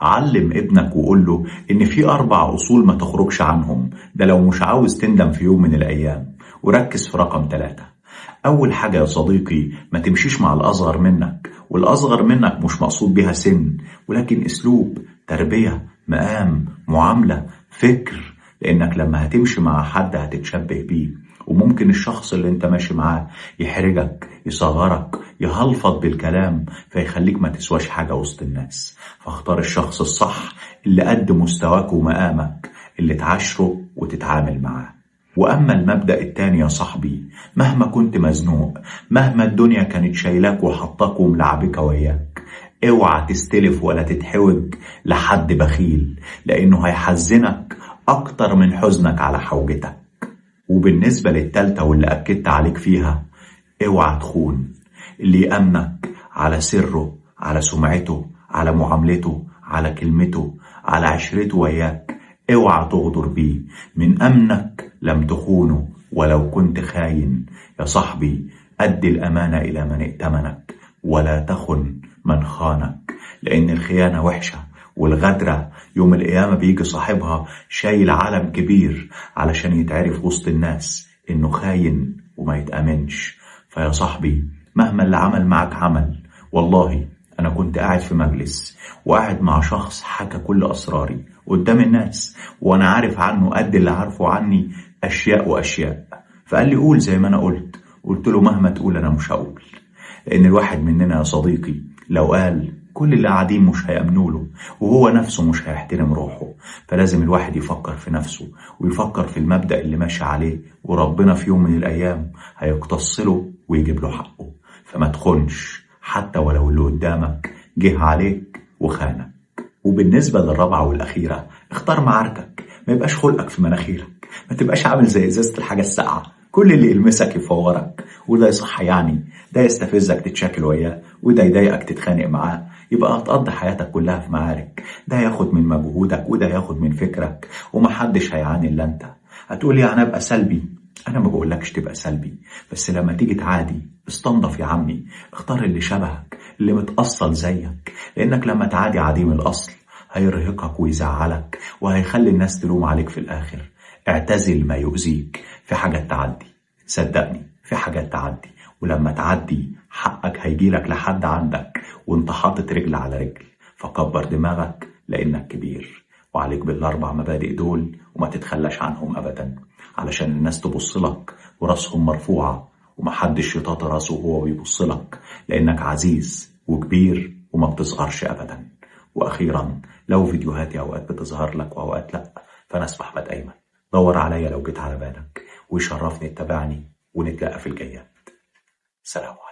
علم ابنك وقول له إن في 4 أصول ما تخرجش عنهم، ده لو مش عاوز تندم في يوم من الأيام. وركز في رقم 3. أول حاجة يا صديقي، ما تمشيش مع الأصغر منك، والأصغر منك مش مقصود بها سن، ولكن أسلوب، تربية، مقام، معاملة، فكر. لأنك لما هتمشي مع حد هتتشبه بيه، وممكن الشخص اللي انت ماشي معاه يحرجك، يصغرك، يهلفظ بالكلام، فيخليك ما تسواش حاجة وسط الناس. فاختار الشخص الصح اللي قد مستواك ومقامك، اللي تعاشره وتتعامل معاه. وأما المبدأ التاني يا صاحبي، مهما كنت مزنوق، مهما الدنيا كانت شايلاك وحطاك وملعبك وياك، اوعى تستلف ولا تتحوج لحد بخيل، لأنه هيحزنك أكتر من حزنك على حوجتك. وبالنسبة للتالتة واللي أكدت عليك فيها، اوعى تخون اللي يأمنك على سره، على سمعته، على معاملته، على كلمته، على عشرته وياك. اوعى تغدر بيه، من أمنك لم تخونه ولو كنت خاين. يا صاحبي، أدي الأمانة إلى من ائتمنك، ولا تخن من خانك، لأن الخيانة وحشة، والغدرة يوم القيامة بيجي صاحبها شايل علم كبير علشان يتعرف وسط الناس إنه خاين وما يتأمنش. فيا صاحبي، مهما اللي عمل معك عمل، والله أنا كنت قاعد في مجلس وقاعد مع شخص حكى كل أسراري قدام الناس، وأنا عارف عنه قد اللي عارفه عني أشياء وأشياء. فقال لي قول زي ما أنا قلت له مهما تقول أنا مش هقول، لأن الواحد مننا يا صديقي لو قال كل اللي قاعدين مش هيأمنوا له، وهو نفسه مش هيحترم روحه. فلازم الواحد يفكر في نفسه، ويفكر في المبدأ اللي ماشي عليه، وربنا في يوم من الأيام هيقتص له ويجيب له حقه. فما تخونش حتى ولو اللي قدامك جه عليك وخانك. وبالنسبة للرابعة والأخيرة، اختار معاركك، ما يبقاش خلقك في مناخيرك، ما تبقاش عامل زي ازازة الحاجة الساقعة، كل اللي يلمسك يفورك. وده يصح يعني، ده يستفزك تتشاكل وياه، وده يضايقك تتخانق معاه، يبقى هتقضي حياتك كلها في معارك. ده ياخد من مجهودك وده ياخد من فكرك، ومحدش هيعاني الا انت. هتقولي يعني ابقى سلبي؟ انا ما بقولكش تبقى سلبي، بس لما تيجي تعادي استنضف يا عمي، اختار اللي شبهك، اللي متأصل زيك. لانك لما تعادي عديم الاصل هيرهقك ويزعلك، وهيخلي الناس تلوم عليك في الاخر. اعتزل ما يؤذيك. في حاجات تعدي، صدقني في حاجات تعدي، ولما تعدي حقك هيجيلك لحد عندك وانت حاطط رجل على رجل. فكبر دماغك لانك كبير، وعليك بالاربع مبادئ دول وما تتخلاش عنهم ابدا، علشان الناس تبصلك وراسهم مرفوعة، ومحدش يطاط راسه وهو بيبصلك، لانك عزيز وكبير وما بتصغرش ابدا. واخيرا، لو فيديوهاتي اوقات بتظهر لك واوقات لا، فانا اسمي احمد ايمن. دور عليا لو جيت على بالك، ويشرفني تتابعني، ونتلاقى في الجايات. سلام عليكم.